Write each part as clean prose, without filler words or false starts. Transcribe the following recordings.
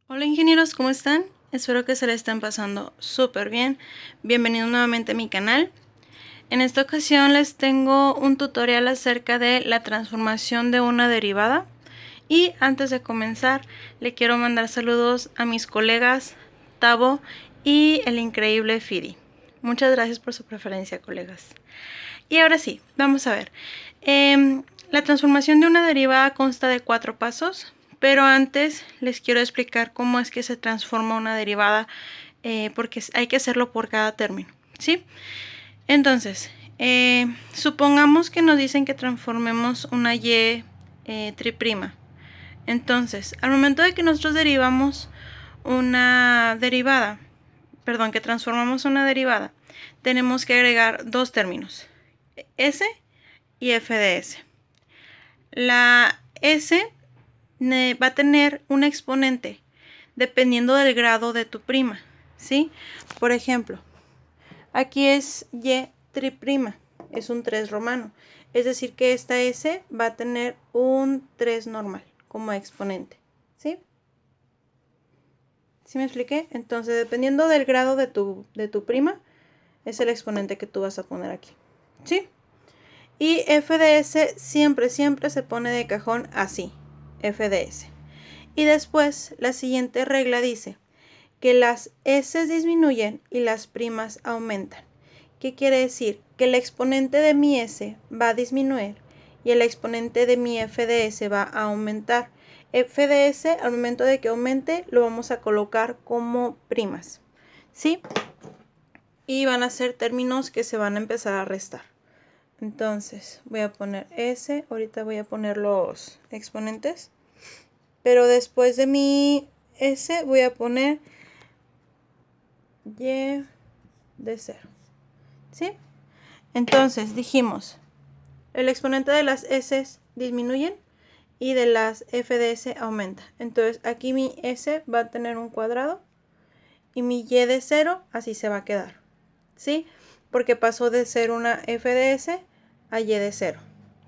Hola ingenieros, ¿cómo están? Espero que se la estén pasando súper bien. Bienvenidos nuevamente a mi canal. En esta ocasión les tengo un tutorial acerca de la transformación de una derivada. Y antes de comenzar, le quiero mandar saludos a mis colegas Tavo y el increíble Fidi. Muchas gracias por su preferencia, colegas. Y ahora sí, vamos a ver. La transformación de una derivada consta de 4 pasos. Pero antes les quiero explicar cómo es que se transforma una derivada, porque hay que hacerlo por cada término, ¿sí? Entonces, supongamos que nos dicen que transformemos una y triprima. Entonces, al momento de que nosotros derivamos una derivada, perdón, que transformamos una derivada, tenemos que agregar dos términos, s y f de s. La s va a tener un exponente dependiendo del grado de tu prima, ¿sí? Por ejemplo, aquí es y triprima, es un 3 romano, es decir que esta s va a tener un 3 normal como exponente, ¿sí? ¿Sí me expliqué? Entonces, dependiendo del grado de tu prima, es el exponente que tú vas a poner aquí, ¿sí? Y f de s siempre se pone de cajón así, f de s. Y después la siguiente regla dice que las s disminuyen y las primas aumentan. ¿Qué quiere decir? Que el exponente de mi s va a disminuir y el exponente de mi f de s va a aumentar. F de s al momento de que aumente lo vamos a colocar como primas, ¿sí? Y van a ser términos que se van a empezar a restar. Entonces voy a poner s, ahorita voy a poner los exponentes, pero después de mi s voy a poner y de 0, ¿sí? Entonces dijimos, el exponente de las s disminuyen y de las f de s aumenta. Entonces aquí mi s va a tener un cuadrado y mi y de 0 así se va a quedar, ¿sí? Porque pasó de ser una f de s a y de 0,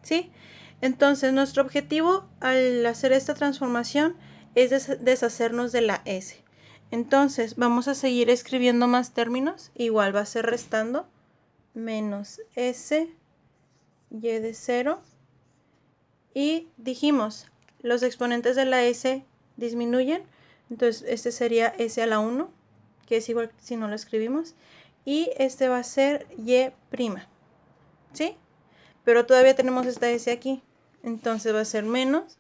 ¿sí? Entonces nuestro objetivo al hacer esta transformación es deshacernos de la s. Entonces vamos a seguir escribiendo más términos, igual va a ser restando menos s y de 0 y dijimos los exponentes de la s disminuyen, entonces este sería s a la 1, que es igual si no lo escribimos, y este va a ser y prima, ¿sí? Pero todavía tenemos esta s aquí, entonces va a ser menos,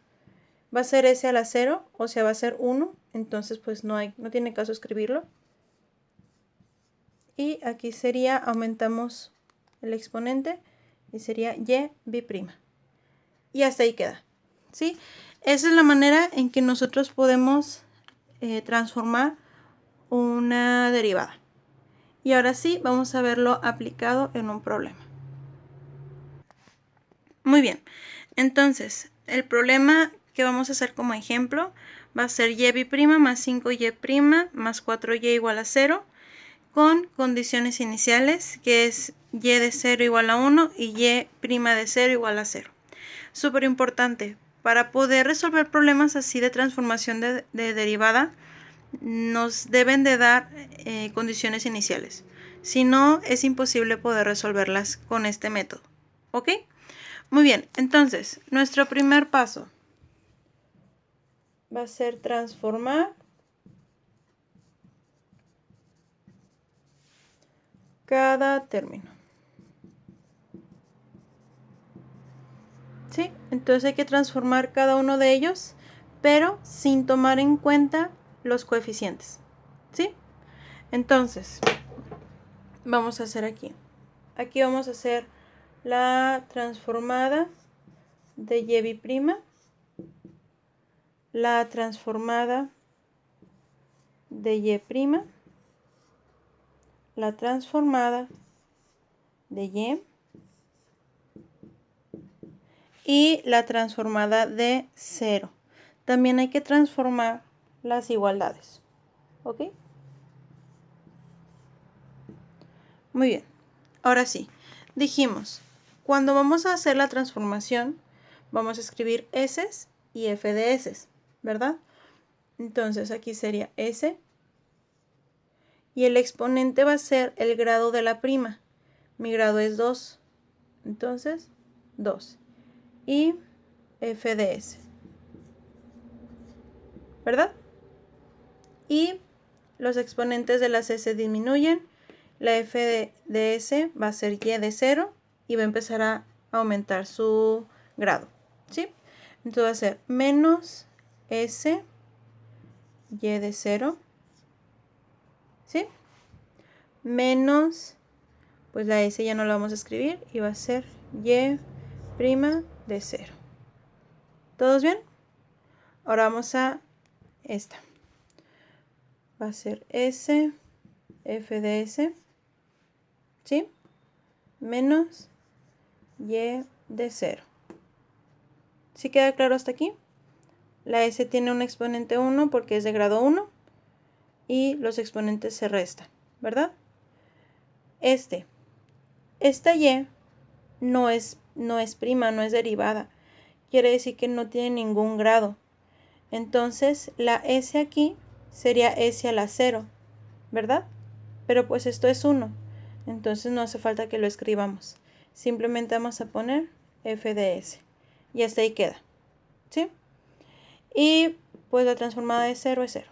va a ser s a la 0, o sea va a ser 1, entonces pues no tiene caso escribirlo. Y aquí sería, aumentamos el exponente y sería y b'. Y hasta ahí queda, ¿sí? Esa es la manera en que nosotros podemos transformar una derivada. Y ahora sí, vamos a verlo aplicado en un problema. Muy bien, entonces, el problema que vamos a hacer como ejemplo va a ser y' más 5y' más 4y igual a 0, con condiciones iniciales, que es y de 0 igual a 1 y y' de 0 igual a 0. Súper importante, para poder resolver problemas así de transformación de derivada, nos deben de dar condiciones iniciales. Si no, es imposible poder resolverlas con este método. ¿Ok? Muy bien, entonces, nuestro primer paso va a ser transformar cada término. ¿Sí? Entonces hay que transformar cada uno de ellos, pero sin tomar en cuenta los coeficientes. ¿Sí? Entonces, vamos a hacer aquí. Aquí vamos a hacer la transformada de y', la transformada de y', la transformada de y la transformada de 0. También hay que transformar las igualdades. ¿Ok? Muy bien. Ahora sí, dijimos, cuando vamos a hacer la transformación, vamos a escribir s y f de s, ¿verdad? Entonces aquí sería S. Y el exponente va a ser el grado de la prima. Mi grado es 2. Entonces, 2. Y f de s. ¿Verdad? Y los exponentes de las s disminuyen. La f de s va a ser y de 0 y va a empezar a aumentar su grado. ¿Sí? Entonces va a ser menos s y de 0. ¿Sí? Menos, pues la s ya no la vamos a escribir y va a ser y prima de 0. ¿Todos bien? Ahora vamos a esta. Va a ser S, F de S, ¿sí? Menos Y de 0. ¿Sí queda claro hasta aquí? La S tiene un exponente 1 porque es de grado 1 y los exponentes se restan, ¿verdad? Esta Y no es prima, no es derivada. Quiere decir que no tiene ningún grado. Entonces la S aquí sería S a la 0, ¿verdad? Pero pues esto es 1, entonces no hace falta que lo escribamos. Simplemente vamos a poner f de s y hasta ahí queda, ¿sí? Y pues la transformada de 0 es 0.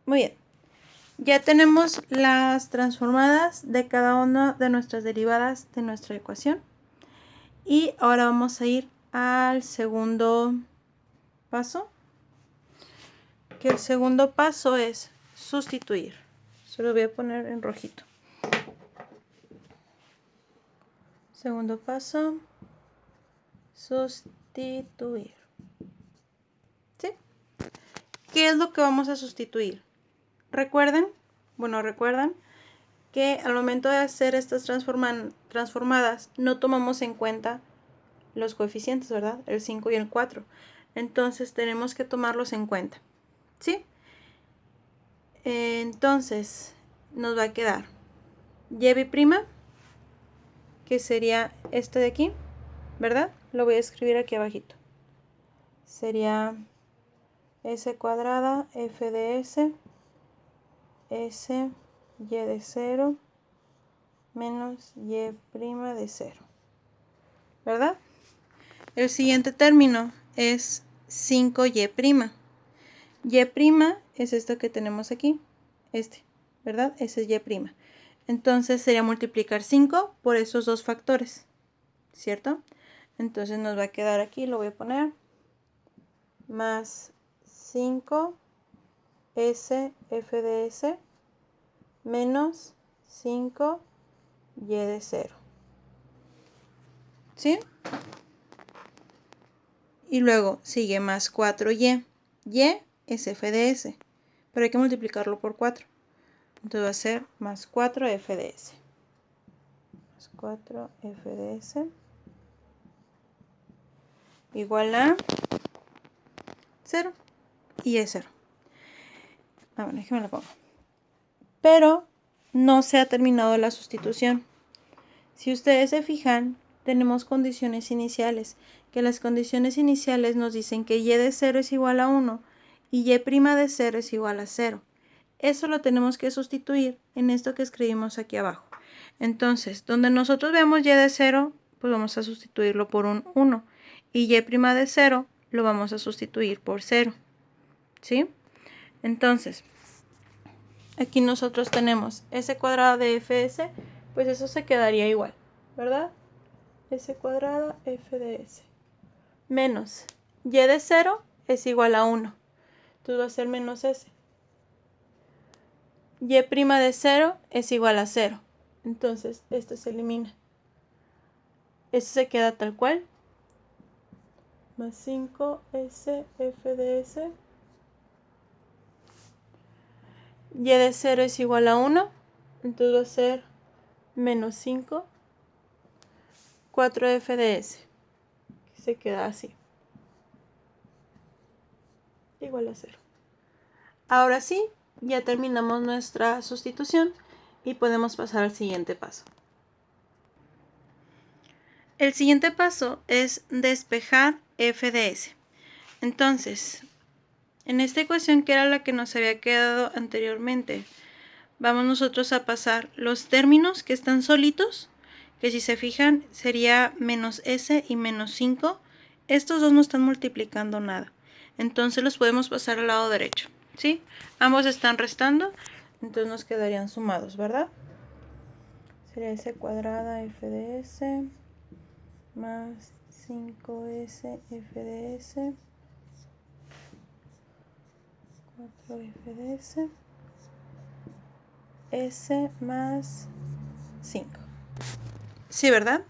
Muy bien. Ya tenemos las transformadas de cada una de nuestras derivadas de nuestra ecuación. Y ahora vamos a ir al segundo paso, que el segundo paso es sustituir. Se lo voy a poner en rojito. Segundo paso, sustituir. ¿Sí? ¿Qué es lo que vamos a sustituir? Recuerdan que al momento de hacer estas transformadas no tomamos en cuenta los coeficientes, ¿verdad? El 5 y el 4. Entonces tenemos que tomarlos en cuenta. ¿Sí? Entonces nos va a quedar y', que sería este de aquí, ¿verdad? Lo voy a escribir aquí abajito. Sería s cuadrada f de s, s y de 0 menos y' de 0, ¿verdad? El siguiente término es 5y'. Y' es esto que tenemos aquí, ¿verdad? Ese es y'. Entonces sería multiplicar 5 por esos dos factores, ¿cierto? Entonces nos va a quedar aquí, lo voy a poner, más 5 s f de s menos 5 y de 0. ¿Sí? Y luego sigue más 4y. Y es f de s, pero hay que multiplicarlo por 4. Entonces va a ser más 4f de s. Más 4f de s igual a 0. Y es 0. Ah, bueno, déjame lo pongo. Pero no se ha terminado la sustitución. Si ustedes se fijan, tenemos condiciones iniciales, que las condiciones iniciales nos dicen que y de 0 es igual a 1 y y' de 0 es igual a 0. Eso lo tenemos que sustituir en esto que escribimos aquí abajo. Entonces, donde nosotros vemos y de 0, pues vamos a sustituirlo por un 1. Y y' de 0 lo vamos a sustituir por 0. ¿Sí? Entonces, aquí nosotros tenemos s cuadrado de fs, pues eso se quedaría igual, ¿verdad? S cuadrada f de s menos y de 0 es igual a 1. Entonces va a ser menos s. Y' de 0 es igual a 0. Entonces esto se elimina. Esto se queda tal cual. Más 5s f de s. Y de 0 es igual a 1. Entonces va a ser menos 5 4f de s. Que se queda así. Igual a 0. Ahora sí, ya terminamos nuestra sustitución y podemos pasar al siguiente paso. El siguiente paso es despejar f de s. Entonces, En esta ecuación, que era la que nos había quedado anteriormente, vamos nosotros a pasar los términos que están solitos, que si se fijan sería menos s y menos 5. Estos dos no están multiplicando nada, entonces los podemos pasar al lado derecho, ¿sí? Ambos están restando, entonces nos quedarían sumados, ¿verdad? Sería s cuadrada f de s más 5s f de s 4f de s, s más 5. Sí, ¿verdad?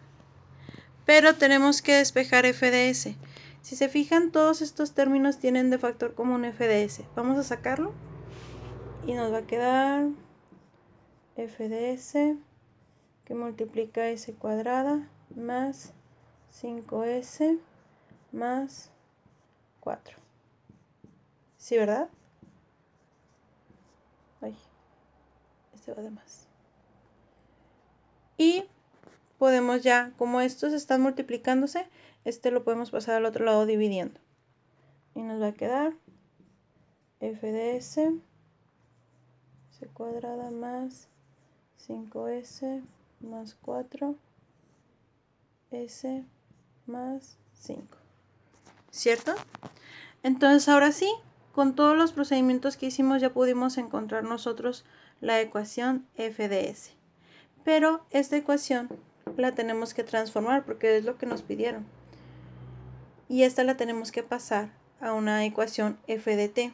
Pero tenemos que despejar f de s. Si se fijan, todos estos términos tienen de factor común f de s. Vamos a sacarlo y nos va a quedar f de s que multiplica s cuadrada más 5s más 4. ¿Sí, verdad? Ay, este va de más. Y podemos ya, como estos están multiplicándose, este lo podemos pasar al otro lado dividiendo. Y nos va a quedar f de s cuadrada más 5s más 4 s más 5. ¿Cierto? Entonces ahora sí, con todos los procedimientos que hicimos ya pudimos encontrar nosotros la ecuación f de s. Pero esta ecuación la tenemos que transformar porque es lo que nos pidieron. Y esta la tenemos que pasar a una ecuación f de t.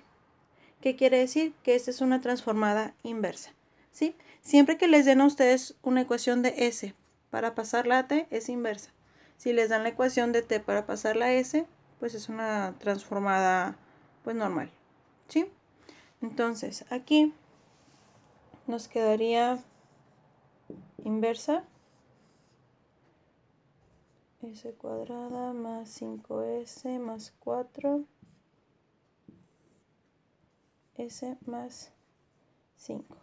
¿Qué quiere decir? Que esta es una transformada inversa, ¿sí? Siempre que les den a ustedes una ecuación de s para pasarla a t, es inversa. Si les dan la ecuación de t para pasarla a s, pues es una transformada pues normal, ¿sí? Entonces, aquí nos quedaría inversa s cuadrada más 5s más 4 s más 5.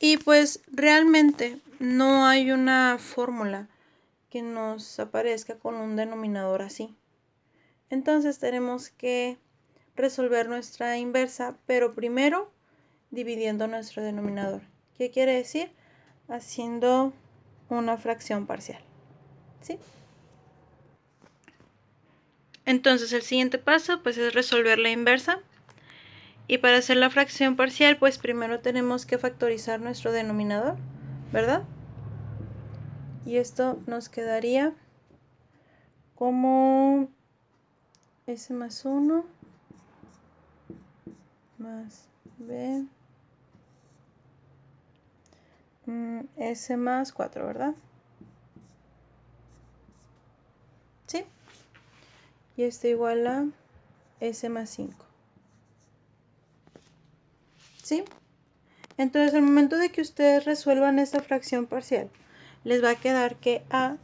Y pues realmente no hay una fórmula que nos aparezca con un denominador así. Entonces tenemos que resolver nuestra inversa, pero primero dividiendo nuestro denominador. ¿Qué quiere decir? Haciendo una fracción parcial, ¿sí? Entonces el siguiente paso pues es resolver la inversa. Y para hacer la fracción parcial, pues primero tenemos que factorizar nuestro denominador, ¿verdad? Y esto nos quedaría como s más 1 más b s más 4, ¿verdad? ¿Sí? Y esto igual a s más 5. ¿Sí? Entonces, al momento de que ustedes resuelvan esta fracción parcial, les va a quedar que a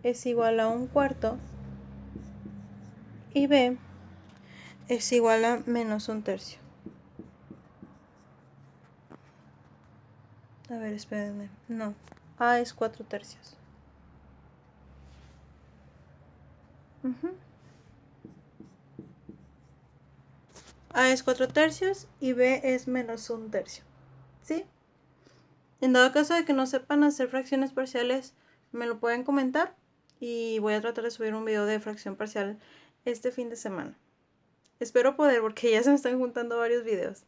es igual a 1/4 y b es igual a menos 1/3. A ver, espérenme. No, a es 4/3. A es 4/3 y b es menos 1/3. ¿Sí? En dado caso de que no sepan hacer fracciones parciales, me lo pueden comentar y voy a tratar de subir un video de fracción parcial este fin de semana. Espero poder porque ya se me están juntando varios videos.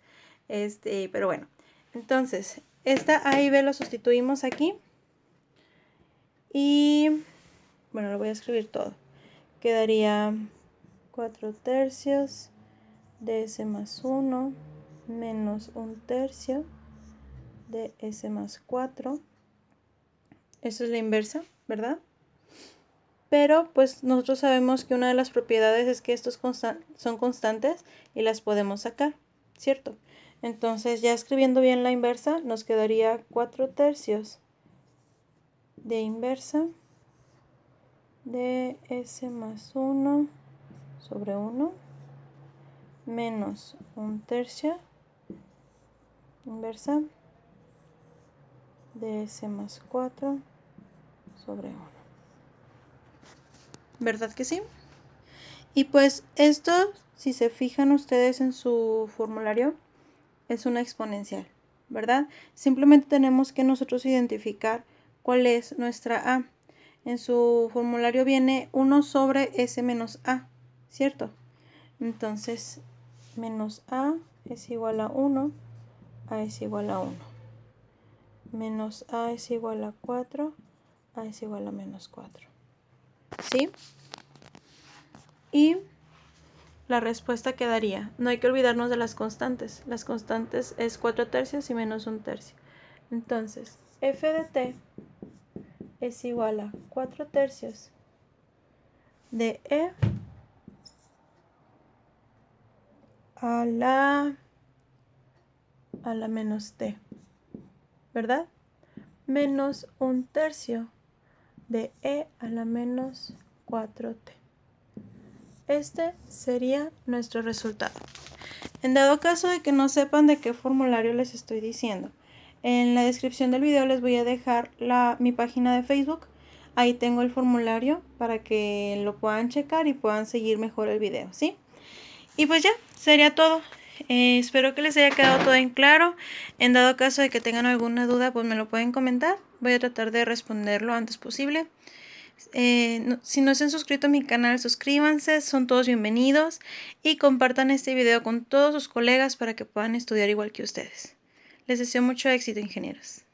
Pero bueno, entonces, esta A y B lo sustituimos aquí. Y bueno, lo voy a escribir todo. Quedaría 4/3 de s más 1 menos 1/3 de s más 4. Eso es la inversa, ¿verdad? Pero pues nosotros sabemos que una de las propiedades es que estos son constantes y las podemos sacar, ¿cierto? Entonces ya escribiendo bien la inversa nos quedaría 4/3 de inversa de s más 1 sobre 1 menos 1/3 inversa de s más 4 sobre 1. ¿Verdad que sí? Y pues estos si se fijan ustedes en su formulario, es una exponencial, ¿verdad? Simplemente tenemos que nosotros identificar cuál es nuestra a. En su formulario viene 1 sobre s menos a, ¿cierto? Entonces, menos a es igual a 1, a es igual a 1. Menos a es igual a 4, a es igual a menos 4. ¿Sí? Y la respuesta quedaría, no hay que olvidarnos de las constantes. Las constantes es 4 tercios y menos 1 tercio. Entonces, f de t es igual a 4 tercios de e a la menos t, ¿verdad? Menos 1 tercio de e a la menos 4t. Este sería nuestro resultado. En dado caso de que no sepan de qué formulario les estoy diciendo, en la descripción del video les voy a dejar mi página de Facebook. Ahí tengo el formulario para que lo puedan checar y puedan seguir mejor el video, ¿sí? Y pues ya, sería todo. Espero que les haya quedado todo en claro. En dado caso de que tengan alguna duda, pues me lo pueden comentar. Voy a tratar de responder lo antes posible. Si no se han suscrito a mi canal, suscríbanse, son todos bienvenidos y compartan este video con todos sus colegas para que puedan estudiar igual que ustedes. Les deseo mucho éxito, ingenieros.